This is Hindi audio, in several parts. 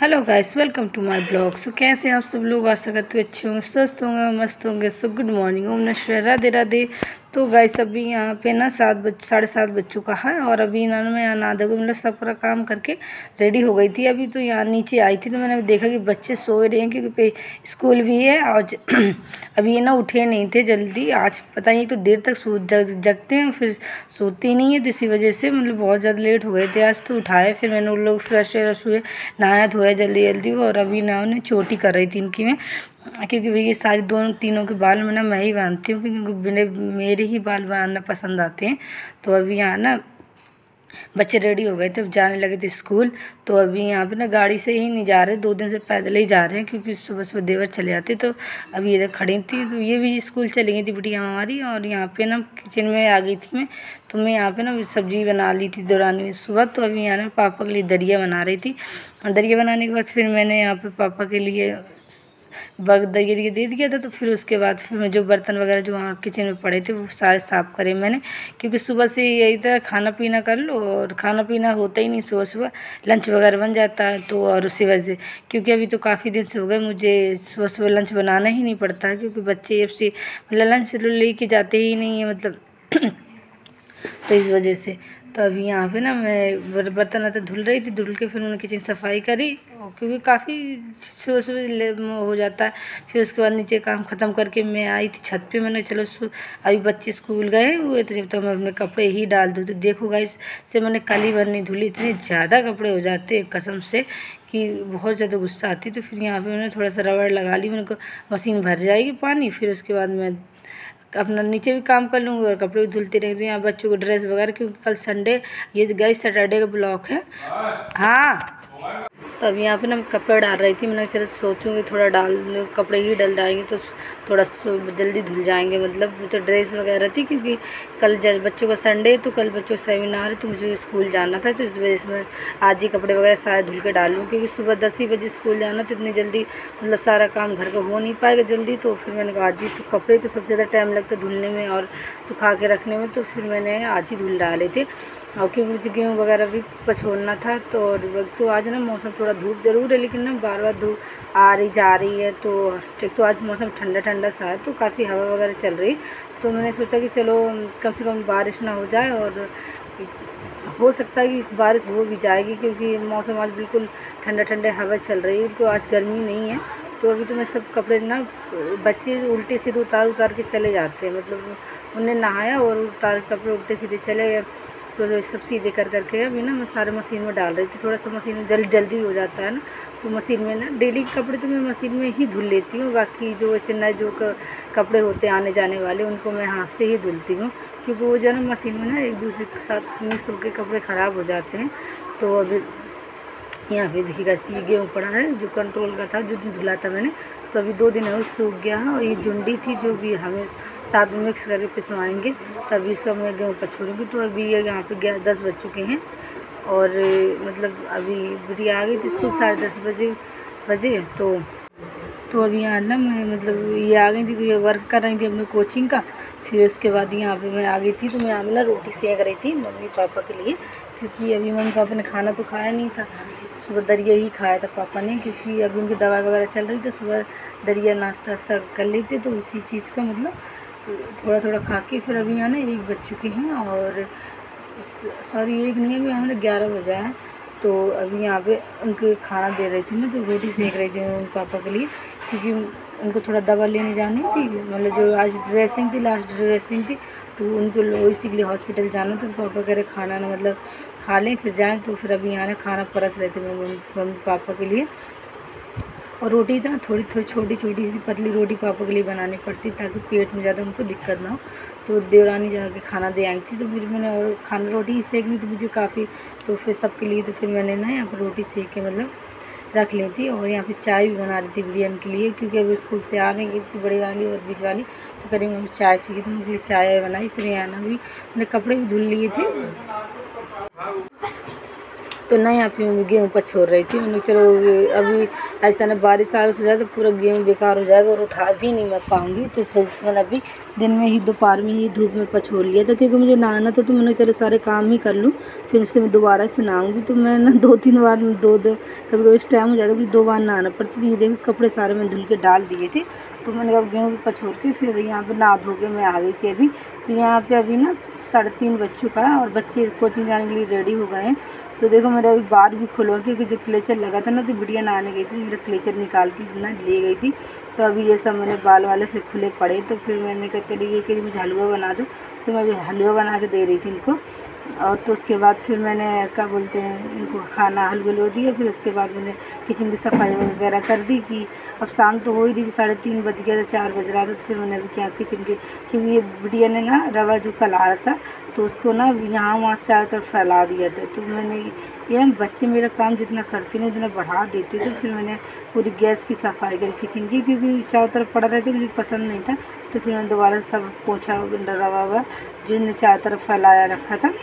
Hello guys, welcome to my blog. So कैसे हैं आप सब लोग? आशा करते हुए अच्छे होंगे, स्वस्थ होंगे, मस्त होंगे। सो गुड मॉर्निंग, ओम नमः, राधे राधे। तो गाइस अभी यहाँ पे ना 7:30 बज चुका है और अभी ना मैं यहाँ नहा धो मतलब सब पूरा काम करके रेडी हो गई थी। अभी तो यहाँ नीचे आई थी तो मैंने देखा कि बच्चे सो रहे हैं क्योंकि स्कूल भी है आज। अभी ये ना उठे नहीं थे जल्दी, आज पता नहीं तो देर तक जगते हैं फिर सोते नहीं है, तो इसी वजह से मतलब बहुत ज़्यादा लेट हो गए थे आज। तो उठाए, फिर मैंने उन लोग फ्रेश व्रेश हुए, नहाया धोया जल्दी जल्दी। और अभी ना उन्हें चोटी कर रही थी इनकी मैं, क्योंकि भई ये सारी दोनों तीनों के बाल मैं ही बांधती हूँ क्योंकि मेरे ही बाल बांधना पसंद आते हैं। तो अभी यहाँ ना बच्चे रेडी हो गए थे, जाने लगे थे स्कूल। तो अभी यहाँ पे ना गाड़ी से ही नहीं जा रहे, 2 दिन से पैदल ही जा रहे हैं क्योंकि सुबह सुबह देवर चले जाते। तो अभी इधर खड़ी थी, तो ये भी स्कूल चली गई थी बिटिया हमारी। और यहाँ पे ना किचन में आ गई थी मैं, तो मैं यहाँ पे ना सब्जी बना ली थी दौरानी सुबह। तो अभी यहाँ ना पापा के लिए दलिया बना रही थी। दलिया बनाने के बाद फिर मैंने यहाँ पे पापा के लिए दलिया दे दिया था। तो फिर उसके बाद फिर मैं जो बर्तन वगैरह जो वहाँ किचन में पड़े थे वो सारे साफ़ करे मैंने, क्योंकि सुबह से यही था खाना पीना कर लो और खाना पीना होता ही नहीं सुबह सुबह, लंच वगैरह बन जाता है। तो और उसी वजह से, क्योंकि अभी तो काफ़ी दिन से हो गए मुझे सुबह सुबह लंच बनाना ही नहीं पड़ता है, क्योंकि बच्चे अब से मतलब लंच लेके जाते ही नहीं है मतलब तो इस वजह से। तो अभी यहाँ पे ना मैं बर्तन वर्तन धुल रही थी, धुल के फिर मैंने किचन सफाई करी और क्योंकि काफ़ी सुबह सुबह हो जाता है। फिर उसके बाद नीचे काम ख़त्म करके मैं आई थी छत पे। मैंने चलो अभी बच्चे स्कूल गए हुए थे तो मैं अपने कपड़े ही डाल दूँ। तो देखो गाइस, से मैंने कल ही भर नहीं धुली, इतने ज़्यादा कपड़े हो जाते हैं कसम से कि बहुत ज़्यादा गुस्सा आती। तो फिर यहाँ पे मैंने थोड़ा सा रबड़ लगा ली, मैंने कहा मशीन भर जाएगी पानी, फिर उसके बाद मैं अपना नीचे भी काम कर लूँगी और कपड़े भी धुलते रहेंगे। यहाँ बच्चों को ड्रेस वगैरह, क्योंकि कल संडे, ये गाइस सैटरडे का ब्लॉक है। हाँ, तो अब यहाँ पे ना मैं कपड़े डाल रही थी। मैंने चलो सोचूंगी थोड़ा कपड़े ही डल जाएंगे तो थोड़ा जल्दी धुल जाएंगे, मतलब तो ड्रेस वगैरह थी क्योंकि कल बच्चों का संडे, तो कल बच्चों का सेमिनार है तो मुझे स्कूल जाना था। तो इस वजह से मैं आज ही कपड़े वगैरह सारे धुल के डाल लूँ, क्योंकि सुबह 10 ही बजे स्कूल जाना, तो इतनी जल्दी मतलब सारा काम घर का हो नहीं पाएगा जल्दी। तो फिर मैंने कहा आज ही, तो कपड़े तो सबसे ज़्यादा टाइम लगता है धुलने में और सुखा के रखने में, तो फिर मैंने आज ही धुल डाले थे। और क्योंकि मुझे गेहूँ वगैरह भी पछोड़ना था। तो आज ना मौसम थोड़ा धूप ज़रूर है, लेकिन ना बार बार धूप आ रही जा रही है। तो एक तो आज मौसम ठंडा ठंडा सा है, तो काफ़ी हवा वगैरह चल रही। तो मैंने सोचा कि चलो कम से कम बारिश ना हो जाए, और हो सकता है कि बारिश हो भी जाएगी क्योंकि मौसम आज बिल्कुल ठंडा ठंडा हवा चल रही है, तो आज गर्मी नहीं है। तो अभी तो मैं सब कपड़े ना, बच्चे उल्टे सीधे उतार के चले जाते हैं, मतलब उन्हें नहाया और उतार कपड़े उल्टे सीधे चले गए। तो सब सीधे कर करके अभी ना मैं सारे मशीन में डाल रही थी। थोड़ा सा मशीन में जल्दी हो जाता है ना, तो मशीन में ना डेली के कपड़े तो मैं मशीन में ही धुल लेती हूँ। बाकी जो ऐसे नए जो कपड़े होते हैं आने जाने वाले, उनको मैं हाथ से ही धुलती हूँ, क्योंकि वो जो है ना मशीन में ना एक दूसरे के साथ मिक्स होकर कपड़े ख़राब हो जाते हैं। तो अभी यहाँ पे देखिएगा सी गेहूँ पड़ा है जो कंट्रोल का था, जो दिन धुला था मैंने, तो अभी 2 दिन है सूख गया है। और ये जुंडी थी जो भी हमें साथ में मिक्स करके पिसवाएंगे, तभी इसका मैं गेहूँ पछोड़ूँगी। तो अभी यहाँ पे 10 बज चुके हैं और मतलब अभी बिटिया आ गई थी स्कूल 10:30 बजे। तो अभी यहाँ ना मैं मतलब ये आ गई थी, तो ये वर्क कर रही थी अपने कोचिंग का। फिर उसके बाद यहाँ पे मैं आ गई थी, तो मैं यहाँ पे ना रोटी सेक रही थी मम्मी पापा के लिए, क्योंकि अभी मम्मी पापा ने खाना तो खाया नहीं था, सुबह दलिया ही खाया था पापा ने, क्योंकि अभी उनकी दवाई वगैरह चल रही थी। सुबह दलिया नाश्ता वास्ता कर लेते, तो उसी चीज़ का मतलब थोड़ा थोड़ा खा के फिर अभी यहाँ ना 1 बज चुके हैं, और सॉरी 1 नहीं, अभी हमने 11 बजा है। तो अभी यहाँ पे उनको खाना दे रही थी मैं, तो रोटी सेक रही थी मम्मी पापा के लिए, क्योंकि उनको थोड़ा दवा लेने जानी थी, मतलब जो आज ड्रेसिंग थी, लास्ट ड्रेसिंग थी, तो उनको इसी के लिए हॉस्पिटल जाना था। तो पापा कह रहे खाना ना मतलब खा लें फिर जाएं। तो फिर अभी यहाँ ना खाना परस रहे थे मम्मी पापा के लिए। और रोटी था थोड़ी छोटी सी पतली रोटी पापा के लिए बनानी पड़ती, ताकि पेट में ज़्यादा उनको दिक्कत ना हो। तो देवरानी जाके खाना दे आई थी, तो फिर मैंने और खाना रोटी ही सेकनी थी मुझे काफ़ी, तो फिर सबके लिए तो फिर मैंने ना यहाँ पर रोटी सेक के मतलब रख ली थी। और यहाँ पे चाय भी बना रही थी बिरियानी के लिए, क्योंकि अभी स्कूल से आ नहीं गई थी बड़ी वाली और बीच वाली, तो करीब हमें चाय चाहिए, तो उनके लिए चाय बनाई। फिर यहाँ ना भी मैंने कपड़े भी धुल लिए थे। तो ना यहाँ पे मैं गेहूँ पछोड़ रही थी। मैंने चलो अभी ऐसा ना बारिश आ हो जाए तो पूरा गेहूँ बेकार हो जाएगा और उठा भी नहीं मैं पाऊँगी। तो इस वजह से मैंने अभी दिन में ही दोपहर में ही धूप में पछोड़ लिया था, क्योंकि मुझे नहाना था। तो मैंने चलो सारे काम ही कर लूँ, फिर उससे मैं दोबारा से नहाऊँगी। तो मैं ना 2-3 बार कभी कभी इस टाइम हो जाता है 2 बार नहाना पड़ती थी। ये देखो कपड़े सारे मैं धुल के डाल दिए थे। तो मैंने अब गेहूँ पछोड़ के फिर यहाँ पर नहा धो के मैं आ गई थी अभी। तो यहाँ पे अभी ना 3:30 बज चुका है और बच्चे कोचिंग जाने के लिए रेडी हो गए हैं। तो देखो मेरा अभी बार भी खुलवा क्योंकि जो क्लेचर लगा था ना, तो बिटिया नहाने गई थी, मेरा क्लेचर निकाल के ना ले गई थी। तो अभी ये सब मैंने बाल वाले से खुले पड़े। तो फिर मैंने कहा चलिए ये कि मुझे हलवा बना दो। तो मैं अभी हलवा बना के दे रही थी इनको। और तो उसके बाद फिर मैंने क्या बोलते हैं इनको खाना हलवा दिया। फिर उसके बाद मैंने किचन की सफाई वगैरह कर दी कि अब शाम तो हो ही रही थी, 3:30 बज गया था, 4 बज रहा था। तो फिर मैंने अभी क्या किचन के, क्योंकि ये बिटिया ने ना रवा जो कल आ रहा था तो उसको ना यहाँ वहाँ चारों तरफ फैला दिया था। तो मैंने ये बच्चे मेरा काम जितना करते नहीं उतना बढ़ा देते। तो फिर मैंने पूरी गैस की सफाई करी किचन की, क्योंकि चारों तरफ पड़ा रहता मुझे पसंद नहीं था। तो फिर मैंने दोबारा सब पोछा रवा हुआ जिनने चारों तरफ फैलाया रखा था,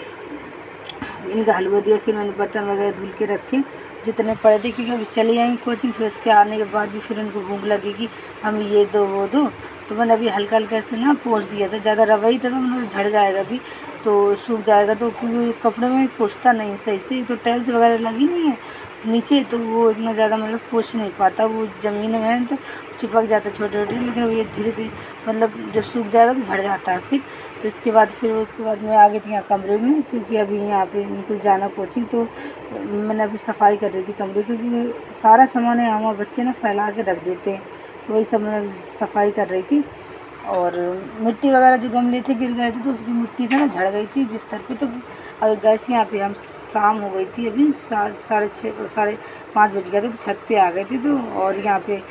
इनका हलवा दिया। फिर मैंने बर्तन वगैरह धुल के रखे जितने पड़े थे, क्योंकि अभी चली आएंगी कोचिंग। फिर उसके आने के बाद भी फिर उनको भूख लगेगी, हमें ये दो वो दो। तो मैंने अभी हल्का हल्का से ना पोंछ दिया था, ज़्यादा रवा ही था। तो मैंने झड़ जाएगा अभी तो सूख जाएगा। तो क्योंकि कपड़े में पोंछता नहीं सही से, तो टाइल्स वगैरह लगी नहीं है नीचे, तो वो इतना ज़्यादा मतलब पोंछ नहीं पाता, वो ज़मीन में है तो चिपक जाता है छोटे छोटे। लेकिन ये धीरे धीरे मतलब जब सूख जाएगा तो झड़ जाता है फिर। तो उसके बाद मैं आ गई थी यहाँ कमरे में, क्योंकि अभी यहाँ पे इनको जाना कोचिंग। तो मैंने अभी सफाई कर रही थी कमरे, क्योंकि सारा सामान है वहाँ बच्चे ना फैला के रख देते हैं। तो वही सब मैं सफाई कर रही थी। और मिट्टी वगैरह जो गमले थे गिर गए थे तो उसकी मिट्टी था ना झड़ गई थी बिस्तर पे। तो अब गैस यहाँ पे हम शाम हो गई थी, अभी 5:30 बज गए थे। तो छत पे आ गए थे। तो और यहाँ पे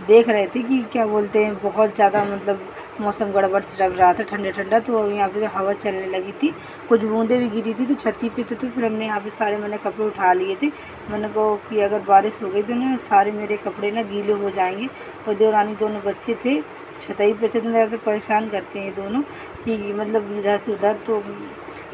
देख रहे थे कि क्या बोलते हैं बहुत ज़्यादा मतलब मौसम गड़बड़ से लग रहा था, ठंडा ठंडा। तो यहाँ पे हवा चलने लगी थी, कुछ बूंदें भी गिरी थी तो छत्ती पे। तो फिर हमने यहाँ पे सारे मैंने कपड़े उठा लिए थे। मैंने कहा कि अगर बारिश हो गई तो ना सारे मेरे कपड़े ना गीले हो जाएंगे। और देवरानी दोनों बच्चे थे छतई पे थे, तो ऐसे परेशान करते हैं दोनों कि मतलब इधर से उधर। तो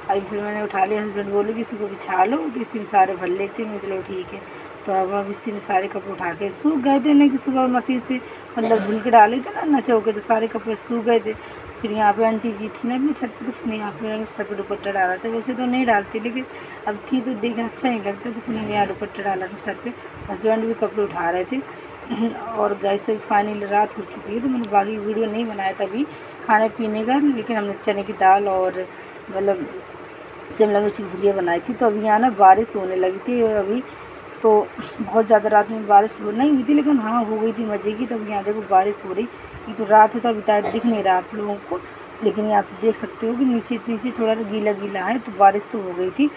अभी फिर मैंने उठा लिया। हस्बैंड बोले कि इसी को बिछा लो, तो इसी में सारे भर लेते हैं। मैं चलो ठीक है। तो अब इसी में सारे कपड़े उठा के सूख गए थे, नहीं कि सुबह मशीन से मतलब धुल के डाले थे ना नचो के, तो सारे कपड़े सूख गए थे। फिर यहाँ पे आंटी जी थी ना अपनी छत पे, तो फिर यहाँ पे मैंने सर पे दुपट्टा डाला था। वैसे तो नहीं डालती, लेकिन अब थी तो देखना अच्छा नहीं लगता, तो फिर मैंने यहाँ दुपट्टा डाला था सर पे। हस्बैंड भी कपड़े उठा रहे थे। और गैस से फाइनली रात हो चुकी है। तो मैंने बाकी वीडियो नहीं बनाया था अभी खाने पीने का, लेकिन हमने चने की दाल और मतलब शिमला मिर्च की भुजिया बनाई थी। तो अभी यहाँ ना बारिश होने लगी थी अभी, तो बहुत ज़्यादा रात में बारिश नहीं हुई थी, लेकिन हाँ हो गई थी मज़े की। तो अभी यहाँ देखो बारिश हो रही, ये तो रात है तो अभी तक दिख नहीं रहा आप लोगों को, लेकिन यहाँ पे देख सकते हो कि नीचे थोड़ा गीला गीला है। तो बारिश तो हो गई थी,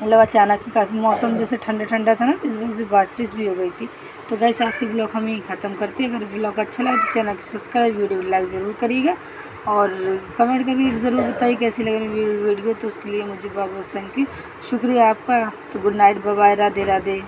मतलब अचानक ही काफ़ी मौसम जैसे ठंडा ठंडा था ना, तो इस वजह से बारिश भी हो गई थी। तो गाइस आज के ब्लॉग हम यही ख़त्म करते हैं। अगर ब्लॉग अच्छा लगे तो चैनल को सब्सक्राइब, वीडियो को लाइक ज़रूर करिएगा और कमेंट करके ज़रूर बताइए कैसी लगी वीडियो। तो उसके लिए मुझे बहुत बहुत थैंक यू, शुक्रिया आपका। तो good night, bye bye, Radhe Radhe.